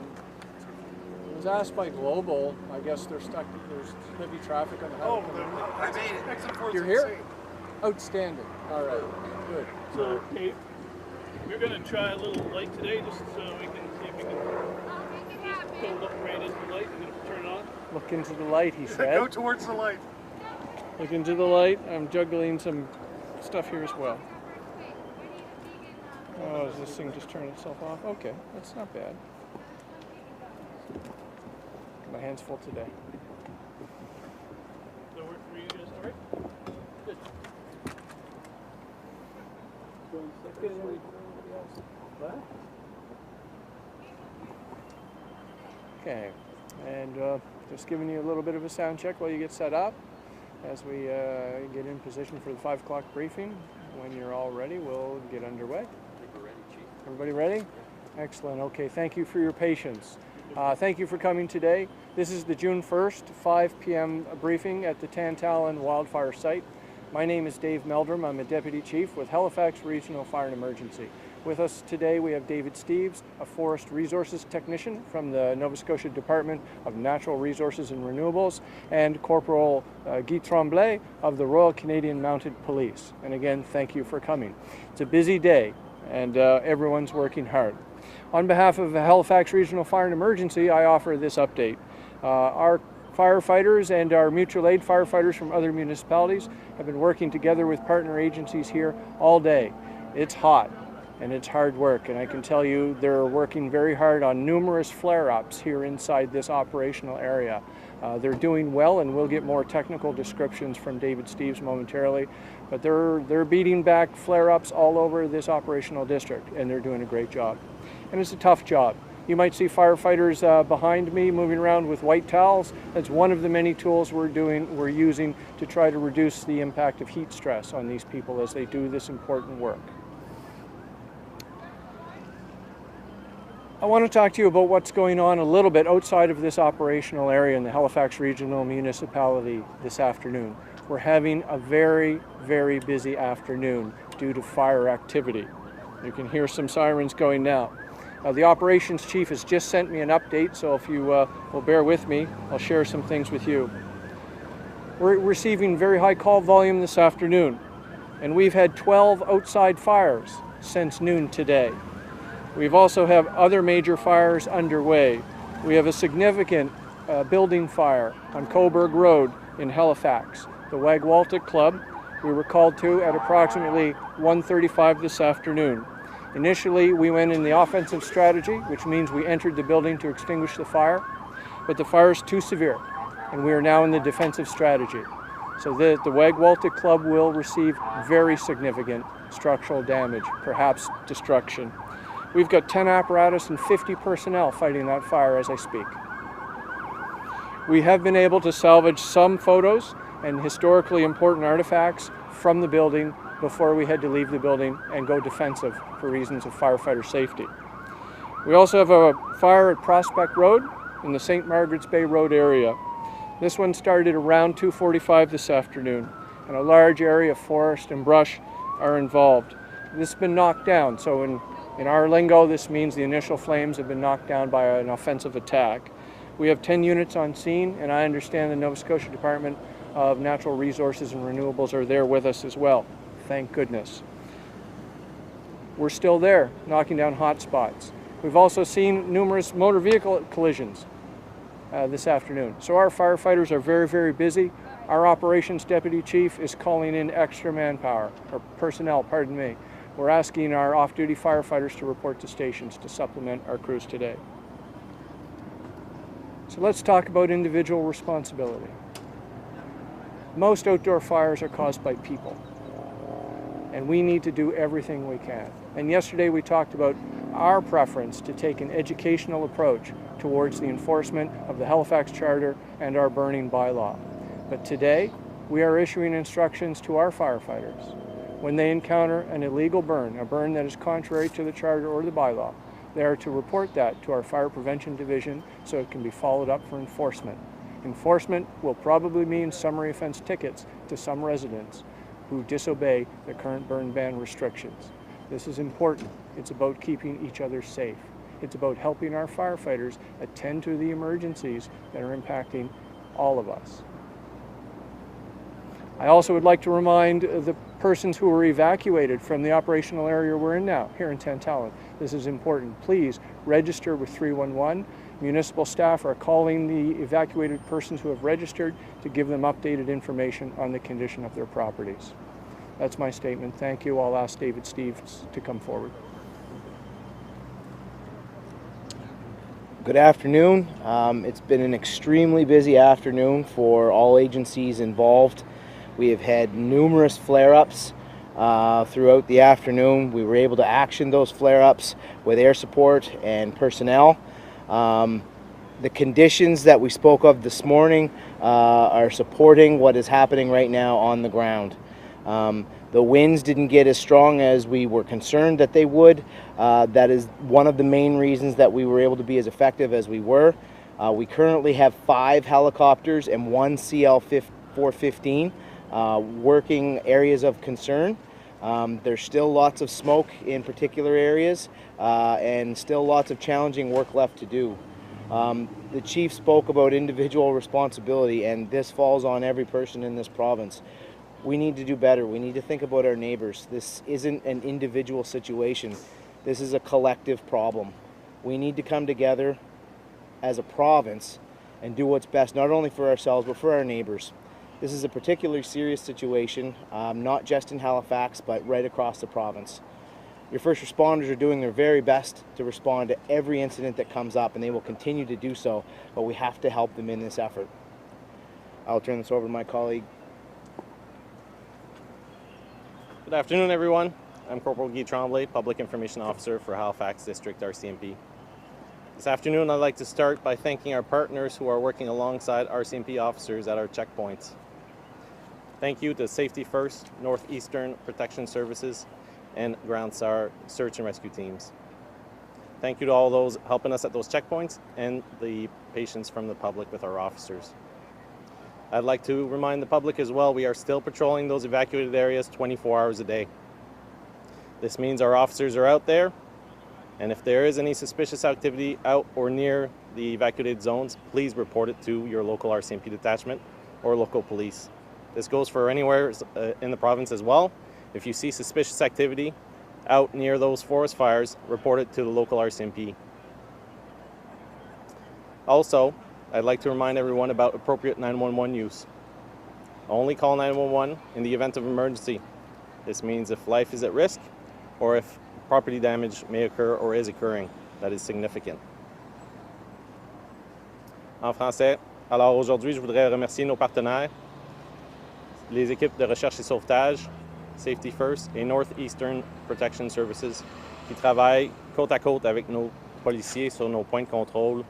I was asked by Global, I guess there's heavy traffic on the highway. Oh, I made it. Exit 4 You're here? Outstanding. All right, good. So, Dave, we're going to try a little light today just so we can see if we can just go look right into the light and then turn it on. Look into the light, he said. Go towards the light. Look into the light. I'm juggling some stuff here as well. Oh, does this thing just turn itself off? Okay, that's not bad. My hand's full today. Does that work for you guys? All right? Good. Okay, and just giving you a little bit of a sound check while you get set up. As we get in position for the 5 o'clock briefing. When you're all ready, we'll get underway. I think we're ready, Chief. Everybody ready? Excellent. Okay, thank you for your patience. Thank you for coming today. This is the June 1st, 5 p.m. briefing at the Tantallon wildfire site. My name is Dave Meldrum. I'm a Deputy Chief with Halifax Regional Fire and Emergency. With us today we have David Steeves, a Forest Resources Technician from the Nova Scotia Department of Natural Resources and Renewables, and Corporal Guy Tremblay of the Royal Canadian Mounted Police. And again, thank you for coming. It's a busy day and everyone's working hard. On behalf of Halifax Regional Fire and Emergency, I offer this update. Our firefighters and our mutual aid firefighters from other municipalities have been working together with partner agencies here all day. It's hot and it's hard work, and I can tell you they're working very hard on numerous flare-ups here inside this operational area. They're doing well, and we'll get more technical descriptions from David Steeves momentarily, but they're beating back flare-ups all over this operational district, and they're doing a great job. And it's a tough job. You might see firefighters behind me moving around with white towels. That's one of the many tools we're using to try to reduce the impact of heat stress on these people as they do this important work. I want to talk to you about what's going on a little bit outside of this operational area in the Halifax Regional Municipality this afternoon. We're having a very, very busy afternoon due to fire activity. You can hear some sirens going now. The operations chief has just sent me an update, so if you will bear with me, I'll share some things with you. We're receiving very high call volume this afternoon, and we've had 12 outside fires since noon today. We've also have other major fires underway. We have a significant building fire on Coburg Road in Halifax. The Waegwoltic Club we were called to at approximately 1:35 this afternoon. Initially, we went in the offensive strategy, which means we entered the building to extinguish the fire, but the fire is too severe, and we are now in the defensive strategy. So the Waegwoltic Club will receive very significant structural damage, perhaps destruction. We've got 10 apparatus and 50 personnel fighting that fire as I speak. We have been able to salvage some photos and historically important artifacts from the building before we had to leave the building and go defensive for reasons of firefighter safety. We also have a fire at Prospect Road in the St. Margaret's Bay Road area. This one started around 2:45 this afternoon, and a large area of forest and brush are involved. This has been knocked down, so in our lingo, this means the initial flames have been knocked down by an offensive attack. We have 10 units on scene, and I understand the Nova Scotia Department of Natural Resources and Renewables are there with us as well. Thank goodness. We're still there, knocking down hot spots. We've also seen numerous motor vehicle collisions this afternoon. So our firefighters are very, very busy. Our operations deputy chief is calling in extra manpower, or personnel, pardon me. We're asking our off-duty firefighters to report to stations to supplement our crews today. So let's talk about individual responsibility. Most outdoor fires are caused by people, and we need to do everything we can. And yesterday we talked about our preference to take an educational approach towards the enforcement of the Halifax Charter and our burning bylaw. But today we are issuing instructions to our firefighters. When they encounter an illegal burn, a burn that is contrary to the Charter or the bylaw, they are to report that to our Fire Prevention Division so it can be followed up for enforcement. Enforcement will probably mean summary offense tickets to some residents who disobey the current burn ban restrictions. This is important. It's about keeping each other safe. It's about helping our firefighters attend to the emergencies that are impacting all of us. I also would like to remind the persons who were evacuated from the operational area we're in now, here in Tantallon. This is important. Please register with 311. Municipal staff are calling the evacuated persons who have registered to give them updated information on the condition of their properties. That's my statement. Thank you. I'll ask David Steves to come forward. Good afternoon. It's been an extremely busy afternoon for all agencies involved. We have had numerous flare-ups throughout the afternoon. We were able to action those flare-ups with air support and personnel. The conditions that we spoke of this morning are supporting what is happening right now on the ground. The winds didn't get as strong as we were concerned that they would. That is one of the main reasons that we were able to be as effective as we were. We currently have 5 helicopters and 1 CL-415 working areas of concern. There's still lots of smoke in particular areas and still lots of challenging work left to do. The chief spoke about individual responsibility, and this falls on every person in this province. We need to do better. We need to think about our neighbors. This isn't an individual situation. This is a collective problem. We need to come together as a province and do what's best, not only for ourselves, but for our neighbors. This is a particularly serious situation, not just in Halifax, but right across the province. Your first responders are doing their very best to respond to every incident that comes up, and they will continue to do so, but we have to help them in this effort. I'll turn this over to my colleague. Good afternoon, everyone. I'm Corporal Guy Tremblay, Public Information Officer for Halifax District RCMP. This afternoon, I'd like to start by thanking our partners who are working alongside RCMP officers at our checkpoints. Thank you to Safety First, Northeastern Protection Services, and Ground SAR search and rescue teams. Thank you to all those helping us at those checkpoints and the patients from the public with our officers. I'd like to remind the public as well, we are still patrolling those evacuated areas 24 hours a day. This means our officers are out there, and if there is any suspicious activity out or near the evacuated zones, please report it to your local RCMP detachment or local police. This goes for anywhere in the province as well. If you see suspicious activity out near those forest fires, report it to the local RCMP. Also, I'd like to remind everyone about appropriate 911 use. Only call 911 in the event of emergency. This means if life is at risk or if property damage may occur or is occurring that is significant. En français, alors aujourd'hui, je voudrais remercier nos partenaires, les équipes de recherche et sauvetage, Safety First et Northeastern Protection Services, qui travaillent côte à côte avec nos policiers sur nos points de contrôle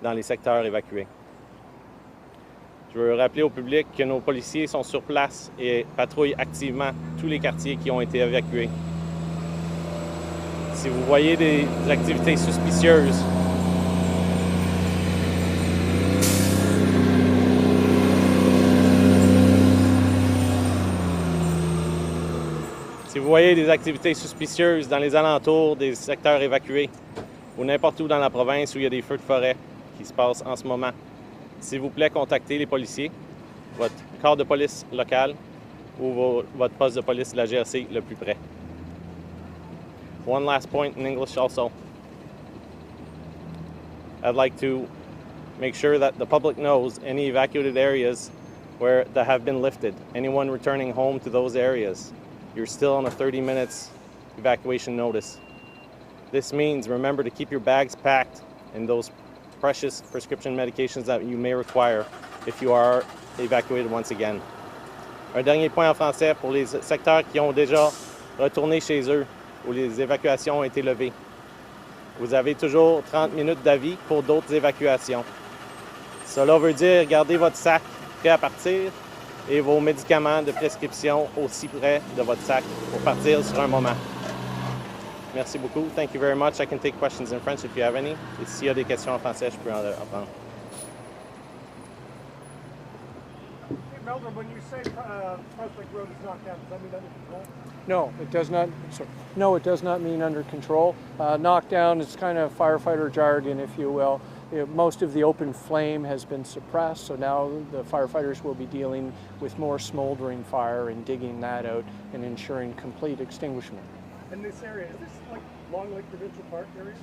dans les secteurs évacués. Je veux rappeler au public que nos policiers sont sur place et patrouillent activement tous les quartiers qui ont été évacués. Si vous voyez des activités suspicieuses, dans les alentours des secteurs évacués ou n'importe où dans la province où il y a des feux de forêt qui se passent en ce moment, s'il vous plaît, contactez les policiers, votre corps de police local ou votre poste de police de la GRC le plus près. One last point in English also. I'd like to make sure that the public knows any evacuated areas that have been lifted. Anyone returning home to those areas, you're still on a 30 minutes evacuation notice. This means remember to keep your bags packed and those precious prescription medications that you may require if you are evacuated once again. Un dernier point en français pour les secteurs qui ont déjà retourné chez eux où les évacuations ont été levées. Vous avez toujours 30 minutes d'avis pour d'autres évacuations. Cela veut dire gardez votre sac prêt à partir et vos médicaments de prescription aussi près de votre sac pour partir sur un moment. Merci beaucoup. Thank you very much. I can take questions in French if you have any. Et s'il y a des questions en français, je peux en prendre. Meldrum, when you say Prospect Road is knocked down, does that mean under control? No, it does not. Sorry. No, it does not mean under control. Knockdown is kind of firefighter jargon, if you will. Most of the open flame has been suppressed, so now the firefighters will be dealing with more smoldering fire and digging that out and ensuring complete extinguishment. And this area, is this like Long Lake Provincial Park area?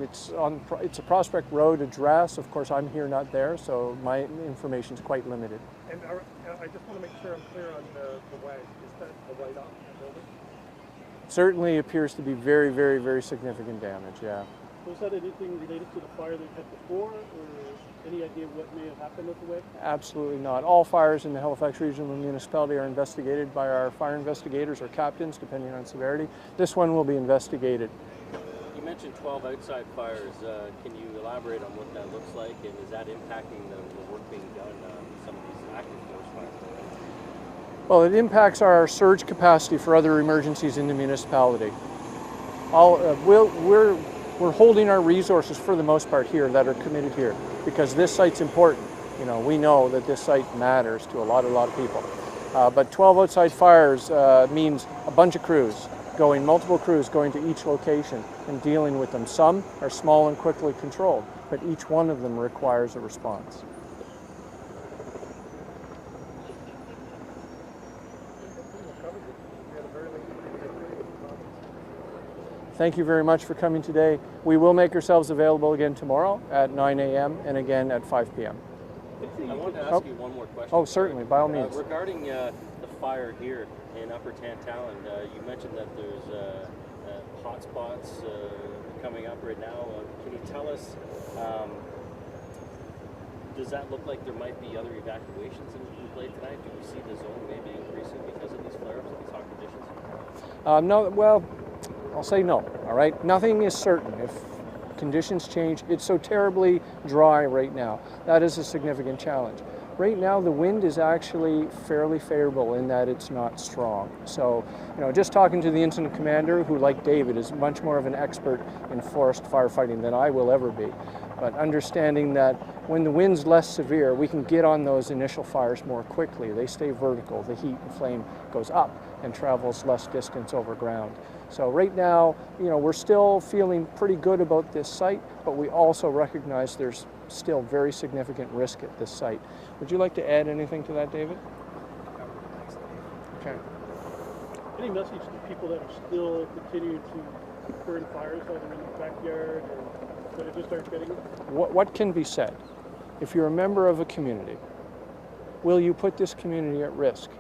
It's a Prospect Road address. Of course, I'm here, not there, so my information is quite limited. And I just want to make sure I'm clear on the WAG. Is that a write-off in the building? Certainly appears to be very, very, very significant damage, yeah. Was that anything related to the fire that you had before, or any idea what may have happened at the WAG? Absolutely not. All fires in the Halifax Regional Municipality are investigated by our fire investigators or captains, depending on severity. This one will be investigated. You mentioned 12 outside fires. Can you elaborate on what that looks like, and is that impacting the work being done on some of these active forest fires? Well, it impacts our surge capacity for other emergencies in the municipality. We're holding our resources for the most part here that are committed here because this site's important. You know, we know that this site matters to a lot of people. But 12 outside fires means a bunch of crews going, multiple crews going to each location and dealing with them. Some are small and quickly controlled, but each one of them requires a response. Thank you very much for coming today. We will make ourselves available again tomorrow at 9 a.m. and again at 5 p.m. I wanted to ask you one more question. Oh, certainly, by all means. Regarding the fire here in Upper Tantallon, you mentioned that there's hot spots coming up right now. Can you tell us, does that look like there might be other evacuations in play tonight? Do we see the zone maybe increasing because of these flare-ups and these hot conditions? No, well, I'll say no, all right? Nothing is certain. If conditions change, it's so terribly dry right now. That is a significant challenge. Right now, the wind is actually fairly favorable in that it's not strong. So, you know, just talking to the incident commander, who, like David, is much more of an expert in forest firefighting than I will ever be, but understanding that when the wind's less severe, we can get on those initial fires more quickly. They stay vertical. The heat and flame goes up and travels less distance over ground. So right now, you know, we're still feeling pretty good about this site, but we also recognize there's still very significant risk at this site. Would you like to add anything to that, David? Okay. Any message to people that are still continuing to burn fires either in the backyard or that it just aren't getting it? What can be said? If you're a member of a community, will you put this community at risk?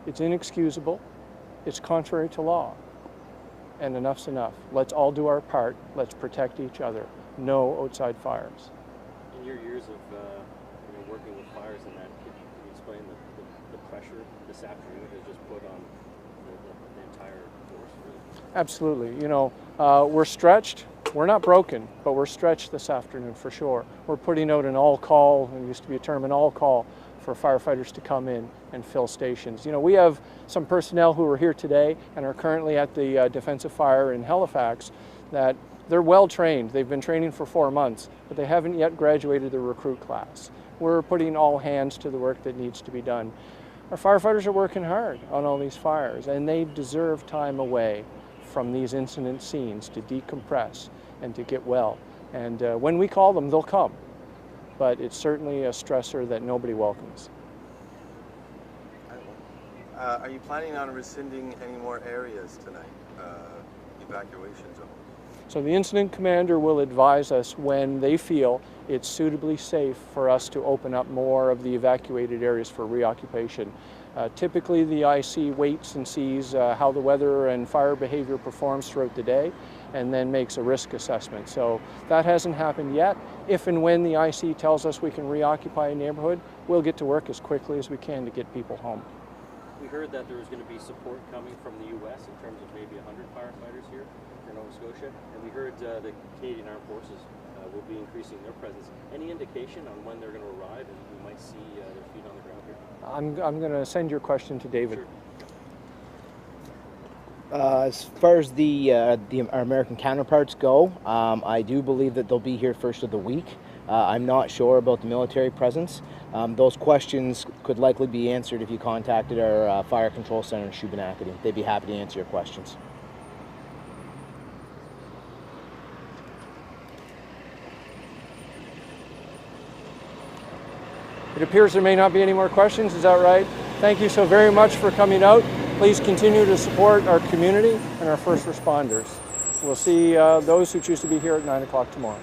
It's inexcusable. It's contrary to law. And enough's enough. Let's all do our part. Let's protect each other. No outside fires. In your years of working with fires and that, could you explain the pressure this afternoon has just put on the entire force? Really? Absolutely. You know, we're stretched. We're not broken, but we're stretched this afternoon for sure. We're putting out an all-call, there used to be a term, an all-call for firefighters to come in and fill stations. You know, we have some personnel who are here today and are currently at the defensive fire in Halifax that they're well trained. They've been training for 4 months, but they haven't yet graduated the recruit class. We're putting all hands to the work that needs to be done. Our firefighters are working hard on all these fires, and they deserve time away from these incident scenes to decompress and to get well. And when we call them, they'll come. But it's certainly a stressor that nobody welcomes. Are you planning on rescinding any more areas tonight, evacuation zones? So the incident commander will advise us when they feel it's suitably safe for us to open up more of the evacuated areas for reoccupation. Typically the IC waits and sees how the weather and fire behavior performs throughout the day and then makes a risk assessment. So that hasn't happened yet. If and when the IC tells us we can reoccupy a neighborhood, we'll get to work as quickly as we can to get people home. We heard that there was going to be support coming from the U.S. in terms of maybe 100 firefighters here for Nova Scotia, and we heard the Canadian Armed Forces will be increasing their presence. Any indication on when they're going to arrive and we might see their feet on the ground here? I'm going to send your question to David. Sure. As far as our American counterparts go, I do believe that they'll be here first of the week. I'm not sure about the military presence. Those questions could likely be answered if you contacted our Fire Control Center in Shubenacadie. They'd be happy to answer your questions. It appears there may not be any more questions, is that right? Thank you so very much for coming out. Please continue to support our community and our first responders. We'll see those who choose to be here at 9 o'clock tomorrow.